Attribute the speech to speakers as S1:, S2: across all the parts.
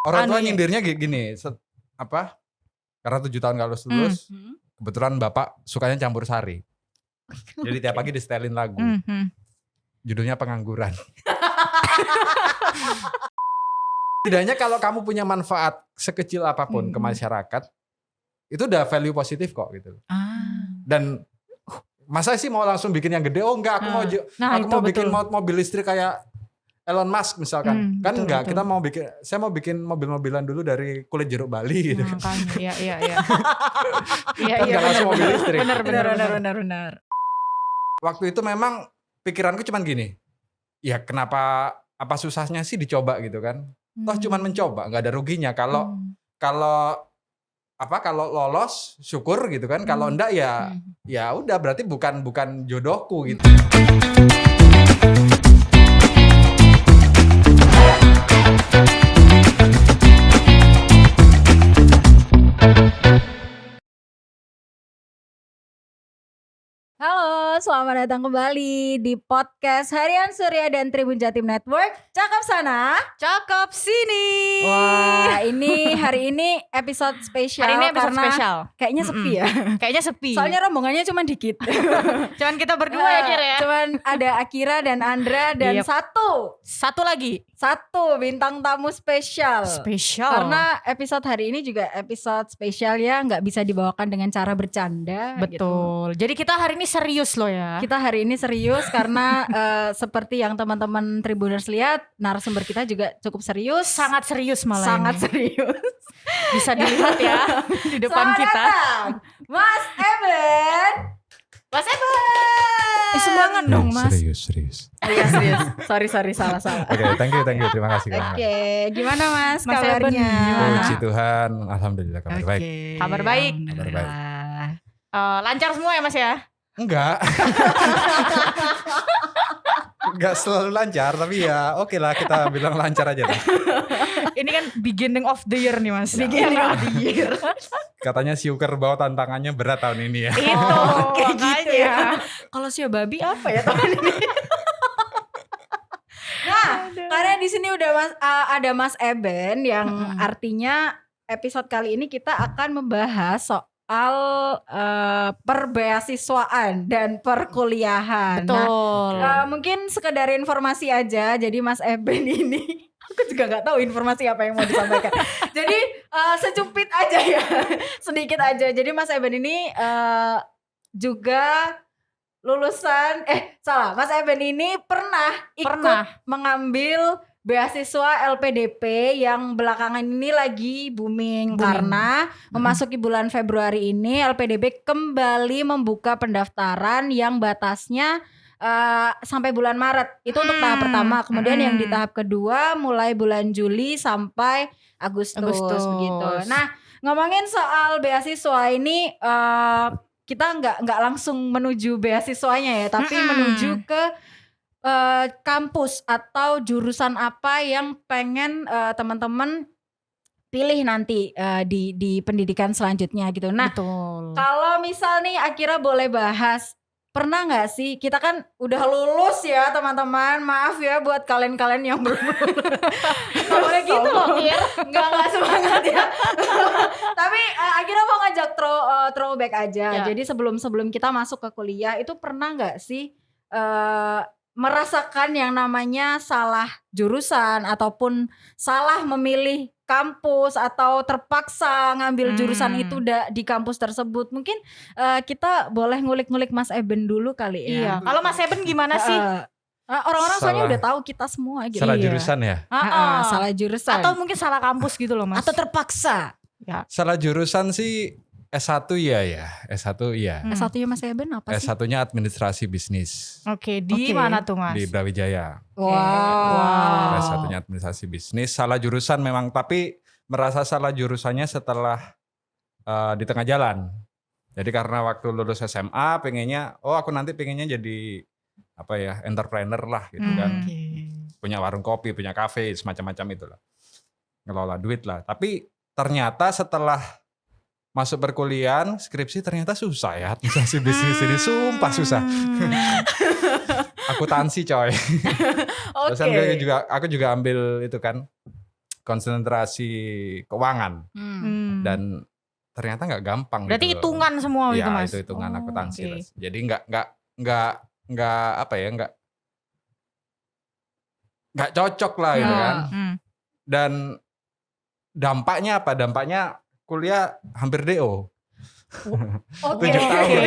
S1: Orang tua nyindirnya gini, karena 7 tahun gak lulus, kebetulan bapak sukanya campur sari. Jadi tiap pagi disetelin lagu. Judulnya Pengangguran. Setidaknya kalau kamu punya manfaat sekecil apapun ke masyarakat, itu udah value positif kok gitu. Dan masa sih mau langsung bikin yang gede? Oh enggak, aku mau bikin mobil listrik kayak Elon Musk misalkan. Kan betul, enggak, betul. Saya mau bikin mobil-mobilan dulu dari kulit jeruk Bali gitu kan.
S2: Iya.
S1: Kan enggak langsung mobil listrik.
S2: Benar.
S1: Waktu itu memang pikiranku cuman gini. Ya kenapa, apa susahnya sih dicoba gitu kan. Toh cuman mencoba, enggak ada ruginya. Kalau lolos syukur gitu kan. Kalau enggak ya udah berarti bukan jodohku gitu.
S3: Halo, selamat datang kembali di podcast Harian Surya dan Tribun Jatim Network. Cakep sana,
S2: cakep sini.
S3: Wah, hari ini episode spesial.
S2: Hari ini episode spesial.
S3: Kayaknya sepi ya.
S2: Kayaknya sepi.
S3: Soalnya rombongannya cuma dikit.
S2: Cuman kita berdua ya, Kira ya.
S3: Cuman ada Akira dan Andra dan satu lagi. Satu bintang tamu spesial. Karena episode hari ini juga episode spesial ya, nggak bisa dibawakan dengan cara bercanda.
S2: Betul. Gitu. Jadi kita hari ini serius loh ya.
S3: Kita hari ini serius karena seperti yang teman-teman Tribuners lihat, narasumber kita juga cukup serius.
S2: Sangat serius malah.
S3: Sangat serius.
S2: Bisa dilihat ya di depan kita.
S3: Mas Eben. Semangat dong Mas.
S1: Serius.
S3: Iya serius. Sorry salah.
S1: Oke, thank you. Terima kasih.
S3: Oke, gimana Mas kabarnya?
S1: Puji Tuhan, alhamdulillah kabar baik.
S2: Kabar baik. Lancar semua ya Mas ya?
S1: Enggak selalu lancar, tapi ya oke lah kita bilang lancar aja lah.
S2: Ini kan beginning of the year nih Mas.
S3: Beginning of the year.
S1: Katanya Syukur bahwa tantangannya berat tahun ini ya.
S2: Itu kayak gitu ya.
S3: Kalau Sio Babi apa ya tahun ini? Nah, karena di sini udah ada Mas Eben yang artinya episode kali ini kita akan membahas soal perbeasiswaan dan perkuliahan.
S2: Betul.
S3: Nah, mungkin sekedar informasi aja. Jadi Mas Eben ini aku juga nggak tahu informasi apa yang mau disampaikan. Jadi secupit aja ya, sedikit aja. Jadi Mas Eben ini juga lulusan Mas Eben ini pernah ikut mengambil beasiswa LPDP yang belakangan ini lagi booming. Karena memasuki bulan Februari ini LPDP kembali membuka pendaftaran yang batasnya sampai bulan Maret. Itu untuk tahap pertama. Kemudian yang di tahap kedua mulai bulan Juli sampai Agustus begitu. Nah, ngomongin soal beasiswa ini kita nggak langsung menuju beasiswanya ya, tapi menuju ke kampus atau jurusan apa yang pengen teman-teman pilih nanti di pendidikan selanjutnya gitu. Nah, kalau misal nih Akira boleh bahas, pernah nggak sih, kita kan udah lulus ya teman-teman, maaf ya buat kalian-kalian yang belum lulus. Gak boleh gitu loh Kir, nggak semangat ya. Tapi Akira mau ngajak throwback aja. Jadi sebelum kita masuk ke kuliah itu pernah nggak sih merasakan yang namanya salah jurusan ataupun salah memilih kampus atau terpaksa ngambil jurusan itu di kampus tersebut? Mungkin kita boleh ngulik-ngulik Mas Eben dulu kali ya.
S2: Iya. Kalau Mas Eben gimana sih?
S3: Orang-orang soalnya udah tahu kita semua gitu.
S1: Salah jurusan ya?
S3: Salah jurusan.
S2: Atau mungkin salah kampus gitu loh Mas.
S3: Atau terpaksa.
S1: Ya. Salah jurusan sih S1 ya.
S3: S1-nya Mas Eben apa sih?
S1: S1-nya administrasi bisnis.
S2: Oke, di mana tuh Mas?
S1: Di Brawijaya.
S3: Wow.
S1: S1-nya administrasi bisnis. Salah jurusan memang, tapi merasa salah jurusannya setelah di tengah jalan. Jadi karena waktu lulus SMA aku nanti pengennya jadi entrepreneur lah gitu kan. Punya warung kopi, punya kafe, semacam-macam itulah. Ngelola duit lah. Tapi ternyata setelah masuk perkuliahan, skripsi ternyata susah ya administrasi bisnis ini, sumpah susah. Akuntansi coy. Terus aku juga ambil itu kan konsentrasi keuangan dan ternyata nggak gampang.
S2: Berarti
S1: gitu
S2: hitungan semua
S1: ya,
S2: itu Mas.
S1: Itu hitungan akuntansi.
S2: Okay.
S1: Jadi nggak apa ya, nggak cocok lah gitu kan. Dan dampaknya apa? Dampaknya kuliah hampir DO. 7 tahun.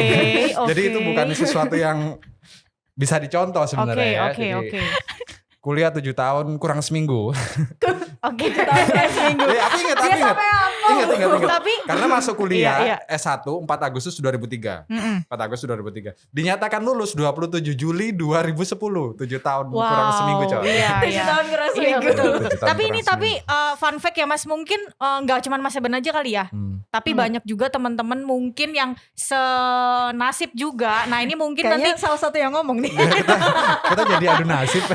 S1: Jadi itu bukan sesuatu yang bisa dicontoh sebenarnya.
S2: Oke.
S1: Kuliah 7 tahun kurang seminggu.
S2: Oke.
S3: Seminggu.
S1: Aku ingat.
S2: Tapi
S1: karena masuk kuliah S1 4 Agustus 2003. 4 Agustus 2003. Dinyatakan lulus 27 Juli 2010. 7 tahun kurang seminggu coy.
S3: 7 tahun kurang seminggu.
S2: Betul. Tapi fun fact ya Mas, mungkin enggak cuma Mas Eben aja kali ya. Tapi banyak juga teman-teman mungkin yang senasib juga. Nah, ini mungkin
S3: kayaknya
S2: nanti
S3: salah satu yang ngomong nih.
S1: kita jadi adu nasib.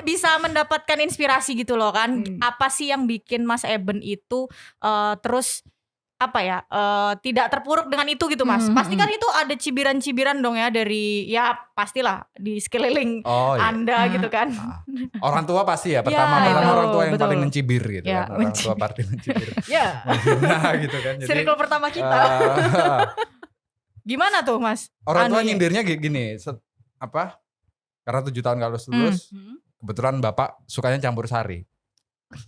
S2: bisa mendapatkan inspirasi gitu loh kan. Apa sih yang bikin Mas Eben itu terus apa ya tidak terpuruk dengan itu gitu Mas. Pasti kan itu ada cibiran-cibiran dong ya dari ya pastilah di sekeliling Anda gitu kan.
S1: Orang tua pasti ya pertama orang tua yang
S2: betul.
S1: paling mencibir gitu kan. Orang tua pasti mencibir.
S3: Ya.
S1: Nah gitu kan. Jadi
S3: Circle pertama kita.
S2: Gimana tuh Mas?
S1: Orang tua nyindirnya gini, karena 7 tahun gak lulus, kebetulan bapak sukanya campur sari.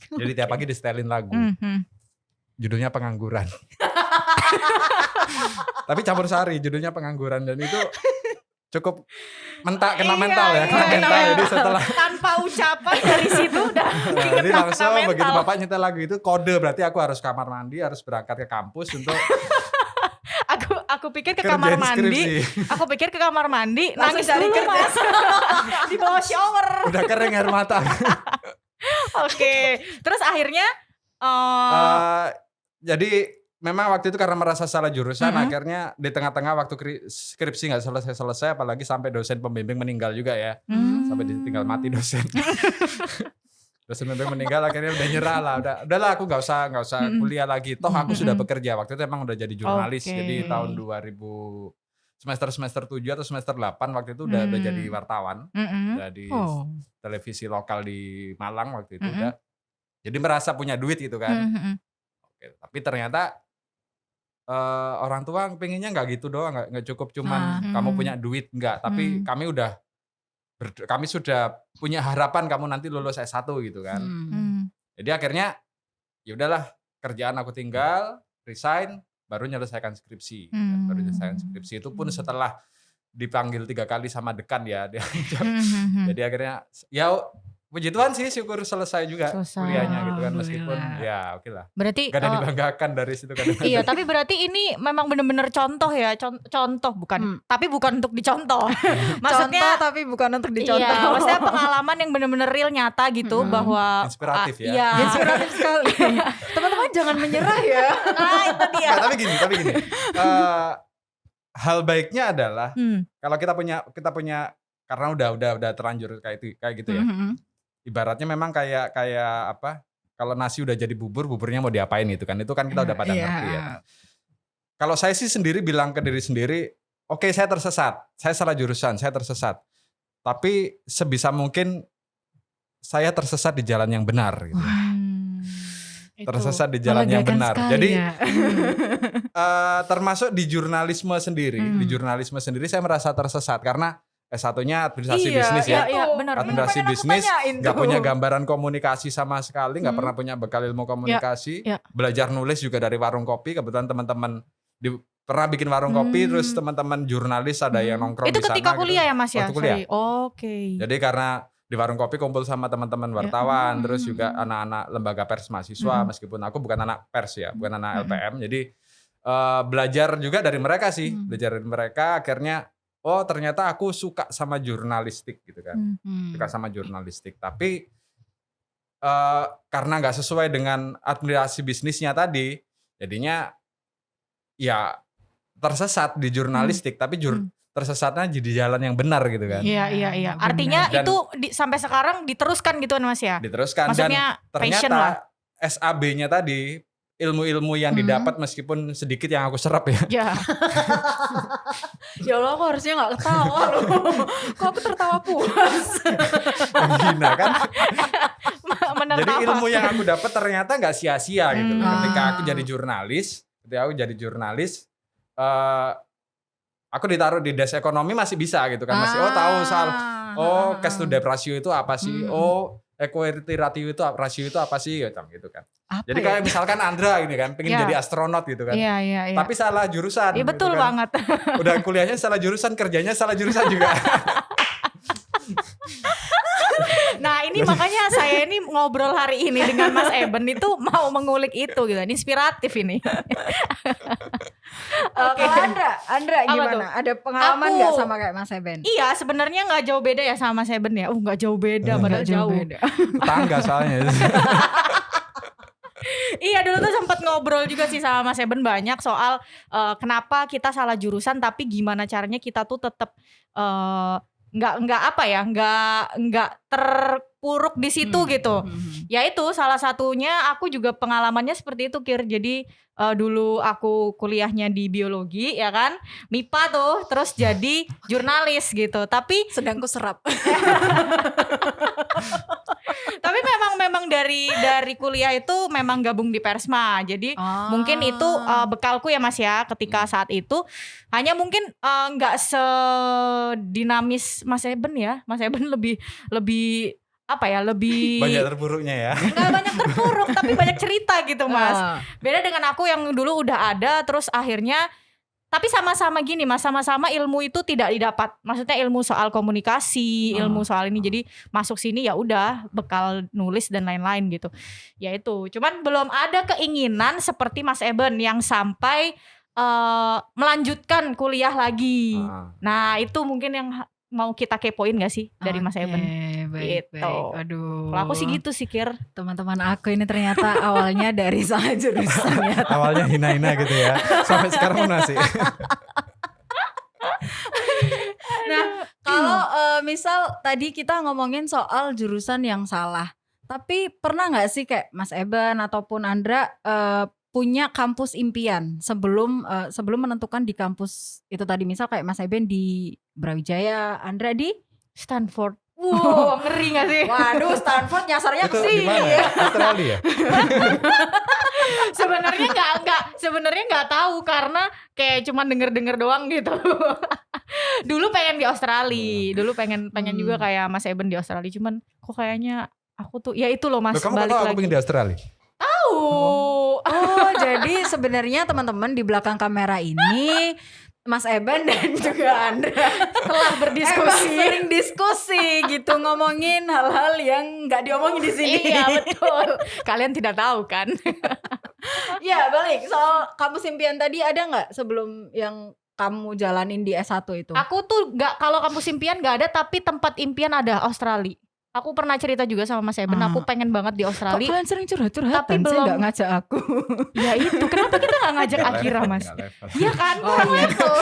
S1: Jadi tiap pagi disetelin lagu. Judulnya Pengangguran. Tapi campur sari, judulnya Pengangguran. Dan itu cukup kena mental ya. Jadi setelah
S2: tanpa ucapan dari situ udah
S1: jadi langsung begitu bapak nyetel lagu itu kode, berarti aku harus kamar mandi, harus berangkat ke kampus untuk
S2: aku pikir ke kamar mandi. Aku pikir ke kamar mandi nangis dulu Mas. Di bawah shower.
S1: Udah kering air mata.
S2: Oke. Terus akhirnya
S1: jadi memang waktu itu karena merasa salah jurusan, akhirnya di tengah-tengah waktu skripsi nggak selesai, apalagi sampai dosen pembimbing meninggal juga ya, sampai ditinggal mati dosen. Dosen pembimbing meninggal, akhirnya udah nyerah lah, udahlah aku nggak usah kuliah lagi, toh aku sudah bekerja. Waktu itu emang udah jadi jurnalis, jadi tahun 2000 semester 7 atau semester 8 waktu itu udah jadi wartawan, udah di televisi lokal di Malang waktu itu udah. Jadi merasa punya duit gitu kan. Oke, tapi ternyata orang tua pengennya nggak gitu doang, nggak cukup cuman kamu punya duit, nggak, tapi kami sudah punya harapan kamu nanti lulus S1 gitu kan. Jadi akhirnya ya udahlah, kerjaan aku tinggal, resign, baru menyelesaikan skripsi. Baru menyelesaikan skripsi itu pun setelah dipanggil 3 kali sama dekan ya. Jadi akhirnya ya puji Tuhan sih, syukur selesai juga kuliahnya gitu kan, meskipun ya oke lah.
S2: Berarti
S1: gak ada dibanggakan dari situ kadang-kadang.
S2: Iya, tapi berarti ini memang benar-benar contoh ya, contoh bukan, tapi bukan untuk dicontoh. Maksudnya
S3: contoh tapi bukan untuk dicontoh.
S2: Iya, maksudnya pengalaman yang benar-benar real, nyata gitu, bahwa
S1: inspiratif ya.
S2: Iya.
S3: Inspiratif sekali. Teman-teman jangan menyerah ya.
S2: Nah, itu dia.
S1: Nah, tapi gini. Hal baiknya adalah kalau kita punya karena udah terlanjur kayak gitu ya. Ibaratnya memang kayak apa? Kalau nasi udah jadi bubur, buburnya mau diapain gitu kan? Itu kan kita udah pada ngerti ya. Kalau saya sih sendiri bilang ke diri sendiri, oke, saya tersesat, saya salah jurusan, saya tersesat. Tapi sebisa mungkin saya tersesat di jalan yang benar gitu. Tersesat di jalan yang benar. Jadi termasuk di jurnalisme sendiri saya merasa tersesat karena S1-nya administrasi bisnis ya.
S2: Iya, benar.
S1: Administrasi bisnis, nggak punya gambaran komunikasi sama sekali, nggak pernah punya bekal ilmu komunikasi. Belajar nulis juga dari warung kopi. Kebetulan teman-teman pernah bikin warung kopi, terus teman-teman jurnalis ada yang nongkrong di sana.
S2: Itu ketika kuliah gitu. Ya Mas ya?
S1: Waktu kuliah.
S2: Oke.
S1: Jadi karena di warung kopi kumpul sama teman-teman wartawan, terus juga anak-anak lembaga pers mahasiswa, meskipun aku bukan anak pers ya, bukan anak LPM. Jadi belajar juga dari mereka sih, belajar dari mereka, akhirnya oh ternyata aku suka sama jurnalistik gitu kan, suka sama jurnalistik. Tapi karena nggak sesuai dengan administrasi bisnisnya tadi, jadinya ya tersesat di jurnalistik, tapi tersesatnya di jalan yang benar gitu kan.
S2: Iya. Artinya dan itu sampai sekarang diteruskan gitu kan Mas ya?
S1: Diteruskan.
S2: Maksudnya
S1: dan ternyata SAB-nya tadi, ilmu-ilmu yang didapat meskipun sedikit yang aku serap ya.
S3: Ya Allah, aku harusnya gak ketawa loh. Kok aku tertawa puas.
S1: Menghina kan. Jadi ilmu yang aku dapat ternyata nggak sia-sia gitu. Ketika aku jadi jurnalis, aku ditaruh di desk ekonomi masih bisa gitu kan, masih tahu soal cash to debt ratio itu apa sih, equity ratio itu apa sih gitu kan. Jadi kayak misalkan Andra ini kan pengen jadi astronot gitu kan.
S2: Iya.
S1: Tapi salah jurusan.
S2: Iya betul
S1: gitu kan.
S2: banget.
S1: Udah kuliahnya salah jurusan, kerjanya salah jurusan juga.
S2: Nah ini makanya saya ini ngobrol hari ini dengan Mas Eben itu mau mengulik itu gitu, inspiratif ini.
S3: Kalau Andra gimana? Ada pengalaman
S2: Aku-
S3: nggak sama kayak Mas Eben?
S2: Iya sebenarnya nggak jauh beda ya sama Mas Eben ya. Nggak jauh beda, padahal jauh.
S1: Tetangga soalnya.
S2: Iya dulu tuh sempat ngobrol juga sih sama Mas Eben banyak soal kenapa kita salah jurusan tapi gimana caranya kita tuh tetap nggak terpuruk di situ gitu. Ya itu salah satunya aku juga pengalamannya seperti itu Kir. Jadi dulu aku kuliahnya di biologi ya kan, MIPA tuh, terus jadi jurnalis gitu. Tapi
S3: Sedang ku serap.
S2: tapi memang dari kuliah itu memang gabung di Persma. Jadi mungkin itu bekalku ya Mas ya ketika saat itu. Hanya mungkin nggak sedinamis Mas Eben ya. Mas Eben lebih lebih
S1: Banyak terpuruknya ya.
S2: nggak banyak terpuruk tapi banyak cerita gitu Mas. Beda dengan aku yang dulu udah ada terus akhirnya tapi sama-sama gini Mas, sama-sama ilmu itu tidak didapat. Maksudnya ilmu soal komunikasi, ilmu soal ini. Jadi masuk sini ya udah bekal nulis dan lain-lain gitu. Ya itu. Cuman belum ada keinginan seperti Mas Eben yang sampai melanjutkan kuliah lagi. Nah, itu mungkin yang mau kita kepoin gak sih dari Mas Eben?
S3: Baik.
S2: Gitu.
S3: Aduh.
S2: Kalau aku sih gitu sih Kir.
S3: Teman-teman aku ini ternyata awalnya dari salah jurusan ya.
S1: Awalnya hina-hina gitu ya. Sampai sekarang masih.
S3: Nah, kalau misal tadi kita ngomongin soal jurusan yang salah, tapi pernah nggak sih kayak Mas Eben ataupun Andra punya kampus impian sebelum menentukan di kampus itu tadi, misal kayak Mas Eben di Brawijaya, Andra di
S2: Stanford. Wow, ngeri gak sih?
S3: Waduh, Stanford nyasarnya ke
S1: Itu
S3: sini
S1: gimana?
S3: ya.
S1: Australia ya?
S2: Sebenarnya nggak tahu karena kayak cuma denger doang gitu. Dulu pengen di Australia, dulu pengen juga kayak Mas Eben di Australia, cuman kok kayaknya aku tuh ya itu loh Mas,
S1: Loh, kamu
S2: balik
S1: tahu aku
S2: lagi.
S1: pengen di Australia?
S3: Oh, jadi sebenarnya teman-teman di belakang kamera ini Mas Eben dan juga Andra
S2: Telah berdiskusi.
S3: sering diskusi gitu, ngomongin hal-hal yang nggak diomongin di sini.
S2: Iya betul. Kalian tidak tahu kan?
S3: Ya balik soal kampus impian tadi, ada nggak sebelum yang kamu jalanin di S1 itu?
S2: Aku tuh nggak, kalau kampus impian nggak ada, tapi tempat impian ada, Australia. Aku pernah cerita juga sama Mas Eben, aku pengen banget di
S3: Kok
S2: Australia.
S3: kalian sering curhat-curhatan
S2: Tapi
S3: sih
S2: belum.
S3: nggak ngajak aku?
S2: Ya itu, kenapa kita nggak ngajak Akira Mas?
S1: Nggak level.
S2: Iya kan, kurang level.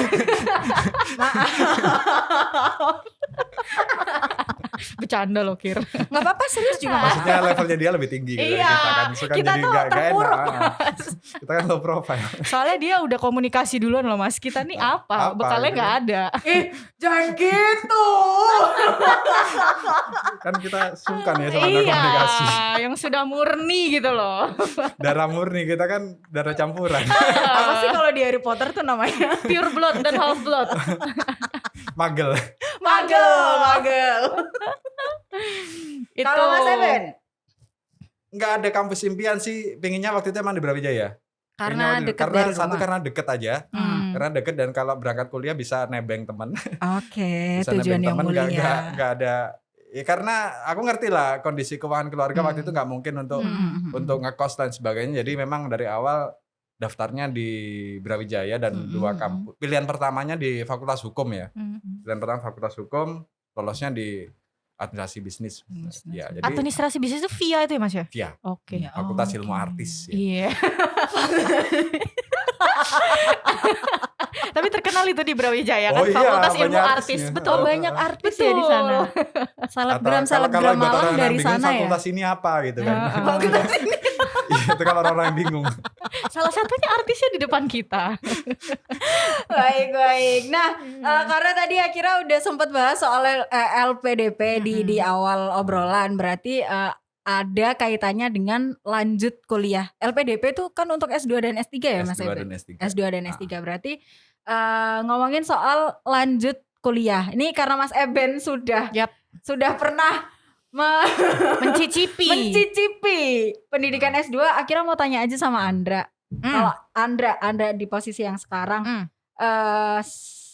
S2: Bercanda loh Kir.
S3: Nggak apa-apa, serius juga.
S1: Maksudnya levelnya dia lebih tinggi gitu.
S2: Iya,
S1: Kita kan suka
S2: kita
S1: jadi
S2: tuh
S1: nggak
S2: terpuruk,
S1: enak. Kita kan low profile.
S2: Soalnya dia udah komunikasi duluan loh Mas. Kita nih apa?
S1: Apa
S2: Bekalnya
S1: gitu?
S2: nggak ada.
S3: Jangan gitu.
S1: Kan kita sungkan ya sama
S2: Iya,
S1: komunikasi.
S2: yang sudah murni gitu loh.
S1: Darah murni, kita kan darah campuran.
S3: Apa sih kalau di Harry Potter tuh namanya?
S2: Pure blood dan half blood.
S1: Magel.
S3: Magel.
S2: Itu.
S3: Kalau Mas Eben?
S1: Nggak ada kampus impian sih. Pengennya waktu itu emang di Brawijaya.
S3: Karena
S1: Pengennya
S3: deket
S1: karena
S3: dari
S1: satu
S3: rumah.
S1: karena deket aja. Karena deket dan kalau berangkat kuliah bisa nebeng teman.
S3: Oke,
S1: Bisa
S3: tujuan
S1: nebeng
S3: yang
S1: teman,
S3: mulia.
S1: nggak ada. Ya karena aku ngerti lah kondisi keuangan keluarga waktu itu nggak mungkin untuk ngekos dan sebagainya. Jadi memang dari awal daftarnya di Brawijaya dan dua kampus. Pilihan pertamanya di Fakultas Hukum ya. Pilihan pertama Fakultas Hukum, lolosnya di Administrasi Bisnis. Ya, jadi
S2: Administrasi bisnis itu via itu ya Mas ya?
S1: via
S2: Oke.
S3: Ya,
S1: Fakultas Ilmu Artis. Ya.
S2: Iya. Tapi terkenal itu di Brawijaya kan,
S1: Oh iya,
S2: Fakultas Ilmu
S1: banyak
S2: Artis.
S1: artisnya.
S2: Betul.
S3: banyak artis
S2: Betul.
S3: ya di sana.
S1: Atau
S3: Selebgram
S1: kalau buat
S3: Malang
S1: orang
S3: dari
S1: yang bingung
S3: sana ya.
S1: fakultas ini apa gitu kan.
S3: Fakultas ini.
S1: Iya, itu kalau orang yang bingung.
S2: Salah satunya artisnya di depan kita.
S3: Baik. Nah, karena tadi Akira udah sempat bahas soal LPDP di awal obrolan, berarti ada kaitannya dengan lanjut kuliah. LPDP itu kan untuk S2 dan S3 ya Mas
S1: S2
S3: Eben?
S1: dan S3.
S3: S2 dan S3 berarti ngomongin soal lanjut kuliah. Ini karena Mas Eben sudah pernah
S2: mencicipi
S3: pendidikan S2, akhirnya mau tanya aja sama Andra. Kalau Andra di posisi yang sekarang,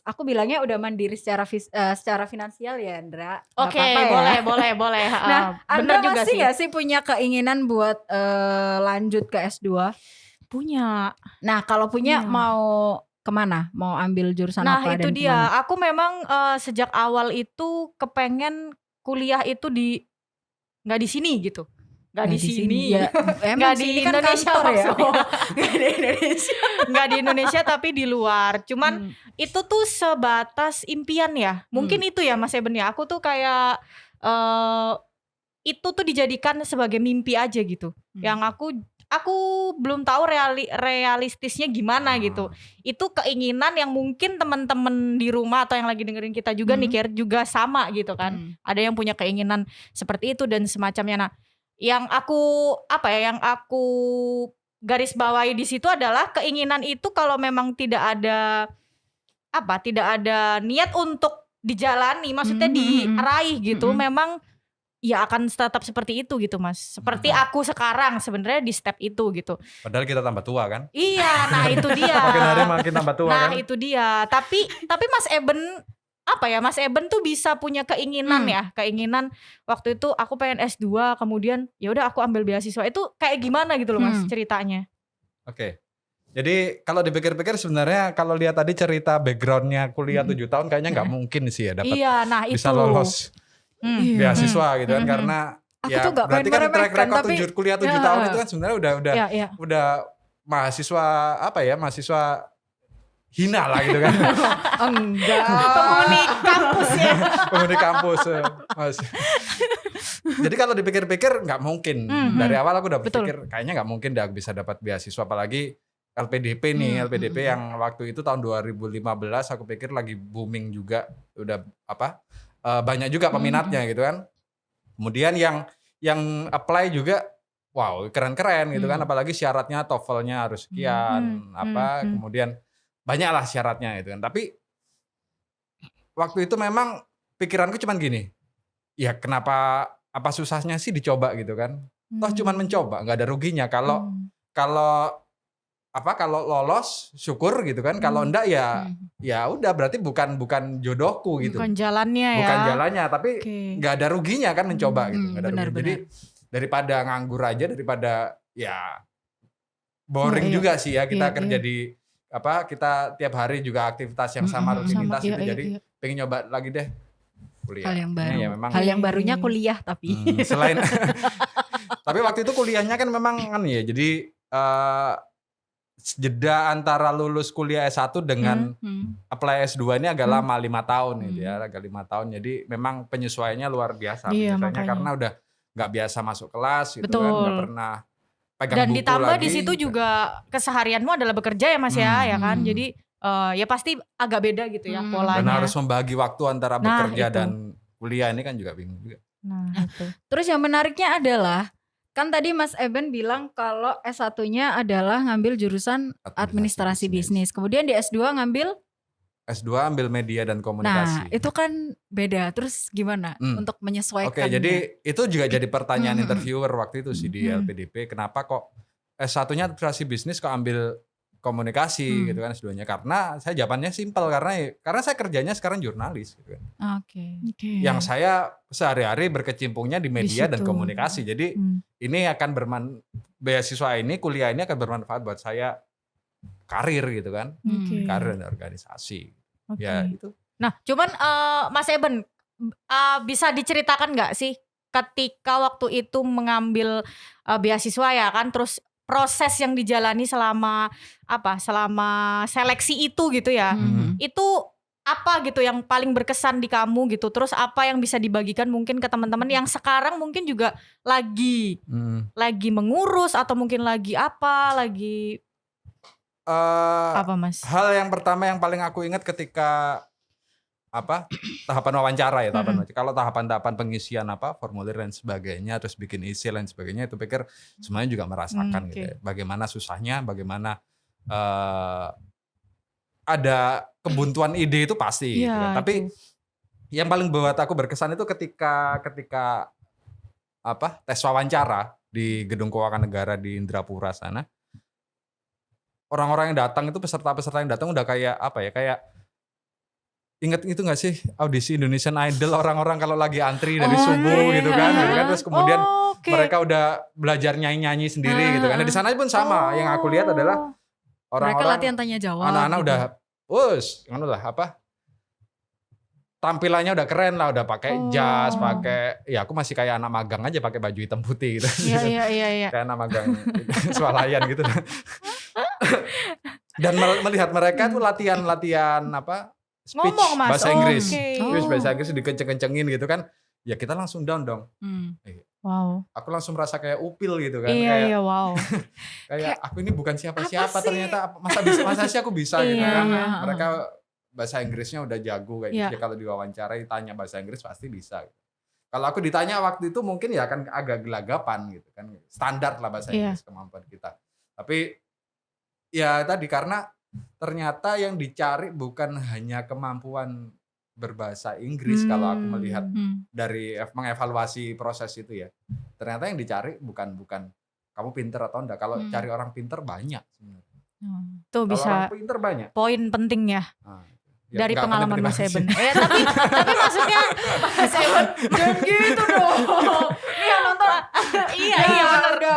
S3: aku bilangnya udah mandiri secara finansial ya Andra.
S2: Oke, boleh.
S3: Nah,
S2: bener
S3: Andra
S2: juga
S3: masih gak sih punya keinginan buat lanjut ke S2?
S2: Punya.
S3: Nah, kalau punya mau kemana? Mau ambil jurusan
S2: Nah
S3: apa
S2: itu
S3: dan
S2: dia,
S3: kemana?
S2: aku memang sejak awal itu kepengen kuliah itu nggak di sini gitu, nggak di sini,
S3: Ya,
S2: nggak
S3: emang
S2: di
S3: sini kan
S2: Indonesia
S3: kantor ya.
S2: maksudnya. Nggak di Indonesia, nggak di Indonesia tapi di luar. Cuman itu tuh sebatas impian ya, mungkin itu ya Mas Eben ya. Aku tuh kayak itu tuh dijadikan sebagai mimpi aja gitu, yang aku belum tahu realistisnya gimana gitu. Itu keinginan yang mungkin teman-teman di rumah atau yang lagi dengerin kita juga nih Ker, juga sama gitu kan. Ada yang punya keinginan seperti itu dan semacamnya. Nah, yang aku garis bawahi di situ adalah keinginan itu kalau memang tidak ada niat untuk dijalani, maksudnya diraih gitu, memang ya akan tetap seperti itu gitu Mas. Seperti aku sekarang sebenarnya di step itu gitu.
S1: Padahal kita tambah tua kan.
S2: Iya, nah itu dia.
S1: Makin hari makin tambah tua kan.
S2: Nah itu dia. Tapi Mas Eben Mas Eben tuh bisa punya keinginan keinginan waktu itu aku pengen S2, kemudian ya udah aku ambil beasiswa. Itu kayak gimana gitu loh Mas ceritanya.
S1: Oke. Jadi kalau dipikir-pikir sebenarnya kalau lihat tadi cerita backgroundnya kuliah 7 tahun kayaknya nggak mungkin sih ya dapat bisa lolos beasiswa gitu kan, karena
S3: Aku
S1: ya
S3: tuh gak
S1: berarti kan track record
S3: tapi
S1: kuliah 7 tahun itu kan sebenarnya udah mahasiswa mahasiswa hina lah gitu kan.
S3: Enggak.
S2: Penghuni kampus ya.
S1: Penghuni kampus. Jadi kalau dipikir-pikir nggak mungkin. Dari awal aku udah berpikir kayaknya nggak mungkin dah bisa dapat beasiswa, apalagi LPDP nih. LPDP yang waktu itu tahun 2015 aku pikir lagi booming juga, udah banyak juga peminatnya gitu kan. Kemudian yang apply juga wow keren-keren gitu kan, apalagi syaratnya TOEFL-nya harus sekian kemudian banyaklah syaratnya gitu kan. Tapi waktu itu memang pikiranku cuman gini, ya kenapa apa susahnya sih dicoba gitu kan. Toh cuman mencoba, nggak ada ruginya. Kalau lolos syukur gitu kan, kalau enggak ya udah berarti bukan jodohku gitu.
S2: Bukan jalannya ya.
S1: Bukan jalannya, tapi nggak ada ruginya kan mencoba gitu. Nggak ada ruginya. Jadi daripada nganggur aja, daripada ya boring juga sih ya kita kerja di kita tiap hari juga aktivitas yang sama rutinitas gitu. Jadi pengen nyoba lagi deh kuliah.
S3: Hal yang baru.
S1: Ya, memang,
S3: hal yang barunya kuliah tapi.
S1: Selain tapi waktu itu kuliahnya kan memang kan ya jadi jeda antara lulus kuliah S1 dengan apply S2 ini agak lama 5 tahun gitu ya, agak 5 tahun. Jadi memang penyesuaiannya luar biasa. Penyesuaiannya karena udah nggak biasa masuk kelas gitu kan, nggak pernah pegang
S2: dan
S1: buku
S2: ditambah
S1: lagi.
S2: di situ juga keseharianmu adalah bekerja ya Mas ya kan. Jadi ya pasti agak beda gitu ya polanya.
S1: Dan harus membagi waktu antara bekerja dan kuliah, ini kan juga bingung juga.
S2: Nah, itu.
S3: Terus yang menariknya adalah kan tadi Mas Eben bilang kalau S1-nya adalah ngambil jurusan administrasi bisnis. Kemudian di S2 ngambil?
S1: S2 ambil media dan komunikasi.
S3: Nah, itu kan beda. Terus gimana untuk menyesuaikan?
S1: Oke, jadi itu juga jadi pertanyaan interviewer waktu itu sih di LPDP. Kenapa kok S1-nya administrasi bisnis kok ambil komunikasi gitu kan S2-nya? Karena saya jawabannya simpel, karena saya kerjanya sekarang jurnalis gitu kan.
S3: Oke.
S1: Yang saya sehari-hari berkecimpungnya di media dan komunikasi. Jadi ini akan beasiswa ini, kuliah ini akan bermanfaat buat saya karir gitu kan. Karir dan organisasi. Ya itu.
S2: Nah, cuman Mas Eben bisa diceritakan nggak sih ketika waktu itu mengambil beasiswa ya kan, terus proses yang dijalani selama seleksi itu gitu ya. Itu apa gitu yang paling berkesan di kamu gitu, terus apa yang bisa dibagikan mungkin ke teman-teman yang sekarang mungkin juga lagi mengurus atau mungkin lagi apa Mas?
S1: Hal yang pertama yang paling aku ingat ketika tahapan wawancara ya, kalau tahapan-tahapan pengisian formulir dan sebagainya, terus bikin isi dan sebagainya, itu pikir semuanya juga merasakan gitu ya. Bagaimana susahnya, bagaimana ada kebuntuan ide itu pasti gitu kan. Tapi yang paling buat aku berkesan itu ketika tes wawancara di Gedung Keuangan Negara di Indrapura sana. Orang-orang yang datang itu, peserta-peserta yang datang udah kayak inget itu gak sih audisi Indonesian Idol, orang-orang kalau lagi antri dari subuh gitu kan, terus kemudian mereka udah belajar nyanyi-nyanyi sendiri gitu kan. Nah, di sana pun sama, yang aku lihat adalah orang-orang,
S4: mereka latihan tanya jawab,
S1: anak-anak
S4: gitu.
S1: udah tampilannya udah keren lah, udah pakai jas, pakai, ya aku masih kayak anak magang aja pakai baju hitam putih gitu.
S2: Iya.
S1: Kayak anak magang swalayan gitu. Dan melihat mereka tuh latihan speech
S2: ngomong, Mas.
S1: bahasa Inggris.
S2: Oke.
S1: Bahasa Inggris dikenceng-kencengin gitu kan. Ya kita langsung down dong.
S2: Wow.
S1: Aku langsung merasa kayak upil gitu kan.
S2: Iya, wow.
S1: Kayak aku ini bukan siapa-siapa ternyata, masa sih aku bisa gitu kan. Mereka bahasa Inggrisnya udah jago kayak gitu. Ya, kalau diwawancara ditanya bahasa Inggris pasti bisa. Kalau aku ditanya waktu itu mungkin ya kan agak gelagapan gitu kan. Standar lah bahasa Inggris kemampuan kita. Tapi ya tadi karena ternyata yang dicari bukan hanya kemampuan berbahasa Inggris kalau aku melihat dari mengevaluasi proses itu ya. Ternyata yang dicari bukan kamu pinter atau enggak. Kalau cari orang pinter banyak sebenarnya.
S2: Tuh bisa
S1: orang pinter banyak.
S2: Poin penting ya.
S1: Ya,
S2: dari pengalaman Mas Eben.
S1: Tapi
S2: maksudnya
S3: Mas Eben jangan gitu dong. Ini yang nonton. Iya,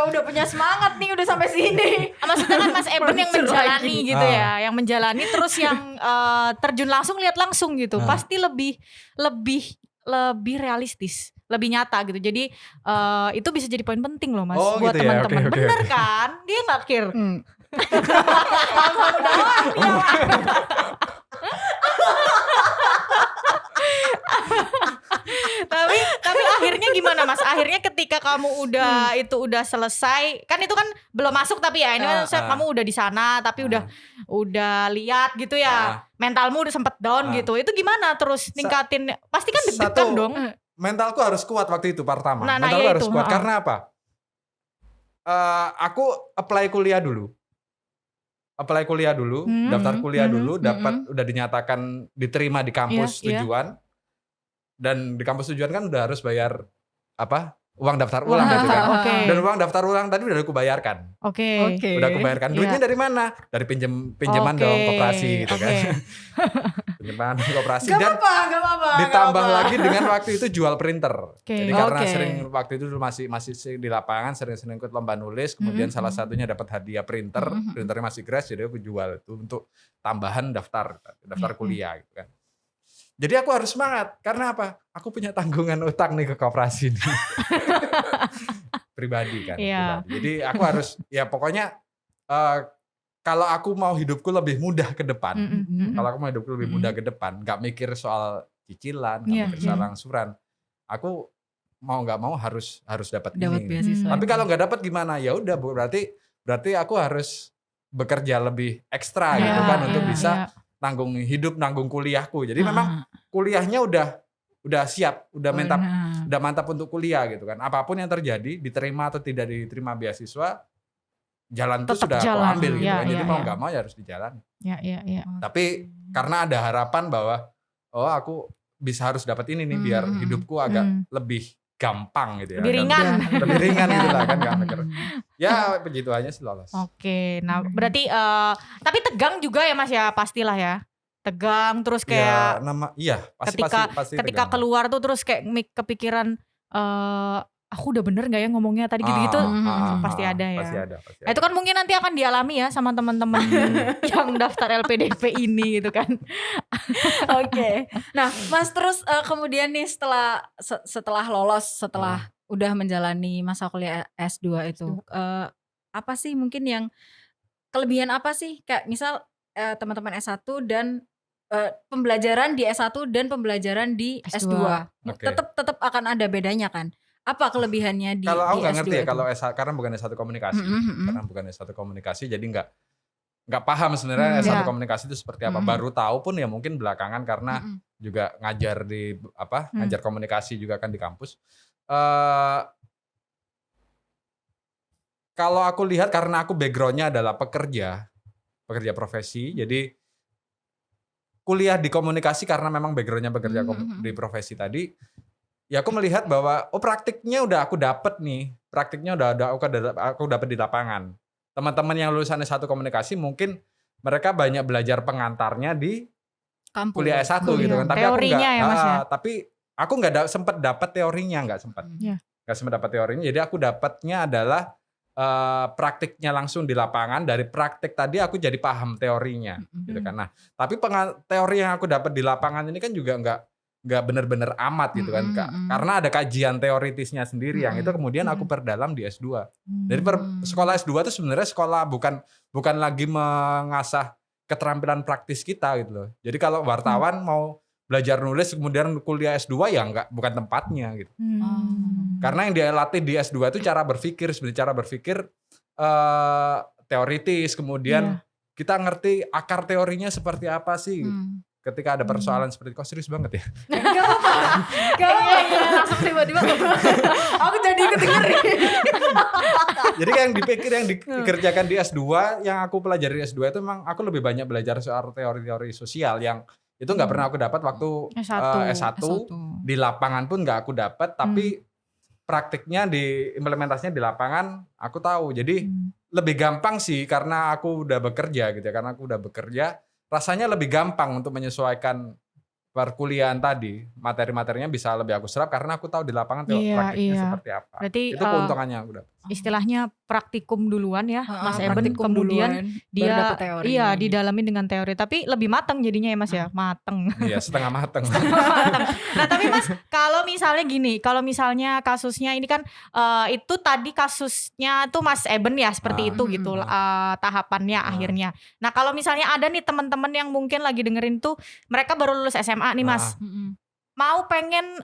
S3: udah punya semangat nih, udah sampai sini.
S2: Maksudnya kan Mas Eben yang menjalani gitu ya, yang menjalani terus yang terjun langsung, lihat langsung gitu. Pasti lebih realistis, lebih nyata gitu. Jadi itu bisa jadi poin penting loh Mas buat
S1: gitu
S2: teman-teman.
S1: Ya? Okay.
S2: Bener kan? Dia nggak kir. tapi akhirnya gimana Mas? Akhirnya ketika kamu udah selesai, kan itu kan belum masuk tapi ya ini kamu udah di sana tapi udah lihat gitu ya. Mentalmu udah sempet down gitu. Itu gimana terus ningkatin? Pasti kan deg-degan dong.
S1: Mentalku harus kuat waktu itu pertama. Mentalku
S2: ya
S1: harus
S2: itu.
S1: kuat karena apa? Aku apply kuliah dulu. Daftar kuliah dulu, udah dinyatakan diterima di kampus tujuan. Dan di kampus tujuan kan udah harus bayar uang daftar ulang gitu kan. Dan uang daftar ulang tadi udah aku bayarkan. Udah aku bayarkan. Duitnya dari mana? Dari pinjaman dong, koperasi gitu kan. Pinjaman koperasi.
S3: Gak apa-apa.
S1: Ditambah lagi dengan waktu itu jual printer. Jadi karena sering waktu itu dulu masih di lapangan sering ikut lomba nulis, kemudian salah satunya dapat hadiah printer, printernya masih gratis, jadi aku jual itu untuk tambahan daftar kuliah gitu kan. Jadi aku harus semangat karena apa? Aku punya tanggungan utang nih ke koperasi ini. Pribadi kan. Pribadi. Jadi aku harus pokoknya kalau aku mau hidupku lebih mudah ke depan, nggak mikir soal cicilan, nggak mikir soal angsuran, aku mau nggak mau harus dapat ini.
S4: Beasiswa.
S1: Tapi kalau nggak dapat gimana? Ya udah berarti aku harus bekerja lebih ekstra gitu kan untuk bisa nanggung hidup, nanggung kuliahku. Jadi memang kuliahnya udah siap, udah mantap untuk kuliah gitu kan. Apapun yang terjadi, diterima atau tidak diterima beasiswa, jalan itu sudah aku ambil gitu kan. Jadi mau nggak mau ya harus dijalani. Tapi karena ada harapan bahwa aku harus dapat ini nih biar hidupku agak lebih gampang gitu ya.
S2: Lebih
S1: ringan gitu lah kan, gak mikir. Ya begitu aja sih lolos.
S2: Oke, nah berarti tapi tegang juga ya Mas ya, pastilah ya. Tegang terus kayak pasti ketika keluar tuh terus kayak kepikiran aku udah bener gak ya ngomongnya tadi gitu-gitu. Pasti ada ya.
S1: Pasti ada.
S2: Nah, itu kan mungkin nanti akan dialami ya sama teman-teman yang daftar LPDP ini gitu kan.
S3: Oke. Nah, Mas terus kemudian nih setelah lolos, setelah udah menjalani masa kuliah S2 itu, apa sih mungkin yang kelebihan apa sih? Kayak misal teman-teman S1 dan pembelajaran di S1 dan pembelajaran di S2. Tetap akan ada bedanya kan? Apa kelebihannya di
S1: kalau aku nggak
S3: S2
S1: ngerti ya
S3: itu?
S1: Karena bukan S1 komunikasi. Karena bukan S1 komunikasi jadi nggak nggak paham sebenarnya S1
S2: Ya.
S1: komunikasi itu seperti apa. Baru tahu pun ya mungkin belakangan karena juga ngajar di ngajar komunikasi juga kan di kampus. Kalau aku lihat karena aku backgroundnya adalah pekerja profesi, jadi kuliah di komunikasi karena memang backgroundnya bekerja di profesi tadi, ya aku melihat bahwa praktiknya udah aku dapet nih, praktiknya udah aku dapet di lapangan. Teman-teman yang lulusan S1 komunikasi mungkin mereka banyak belajar pengantarnya di
S3: Kampus.
S1: kuliah S1 gitu kan, tapi
S2: teorinya ya Mas ya.
S1: tapi aku nggak sempet dapet teorinya, nggak sempet dapet teorinya. Jadi aku dapatnya adalah praktiknya langsung di lapangan. Dari praktik tadi aku jadi paham teorinya gitu kan. Nah, tapi teori yang aku dapat di lapangan ini kan juga nggak benar-benar amat gitu kan, karena ada kajian teoritisnya sendiri yang itu kemudian aku perdalam di S2. Jadi sekolah S2 itu sebenarnya sekolah bukan lagi mengasah keterampilan praktis kita gitu loh. Jadi kalau wartawan mau belajar nulis kemudian kuliah S2 ya bukan tempatnya gitu. Karena yang dia latih di S2 itu cara berpikir, sebenarnya cara berpikir teoritis, kemudian kita ngerti akar teorinya seperti apa sih gitu. Ketika ada persoalan seperti kok serius banget ya.
S3: Gak apa-apa langsung tiba-tiba aku jadi ikut dengerin.
S1: Jadi yang dikerjakan di S2, yang aku pelajari di S2 itu memang aku lebih banyak belajar soal teori-teori sosial yang itu nggak pernah aku dapat waktu S1. Di lapangan pun nggak aku dapat, tapi praktiknya implementasinya di lapangan aku tahu. Jadi lebih gampang sih karena aku udah bekerja gitu ya. Karena aku udah bekerja, rasanya lebih gampang untuk menyesuaikan perkuliahan tadi. Materi-materinya bisa lebih aku serap karena aku tahu di lapangan praktiknya seperti apa.
S2: Berarti
S1: itu keuntungannya aku dapat.
S2: Istilahnya praktikum duluan ya Mas Eben, kemudian dia didalamin dengan teori, tapi lebih mateng jadinya ya Mas ya, mateng.
S1: Iya, setengah mateng.
S2: Nah tapi Mas, kalau misalnya gini, kalau misalnya kasusnya ini kan itu tadi kasusnya tuh Mas Eben ya seperti itu gitu tahapannya akhirnya. Nah kalau misalnya ada nih teman-teman yang mungkin lagi dengerin tuh mereka baru lulus SMA nih Mas, mau pengen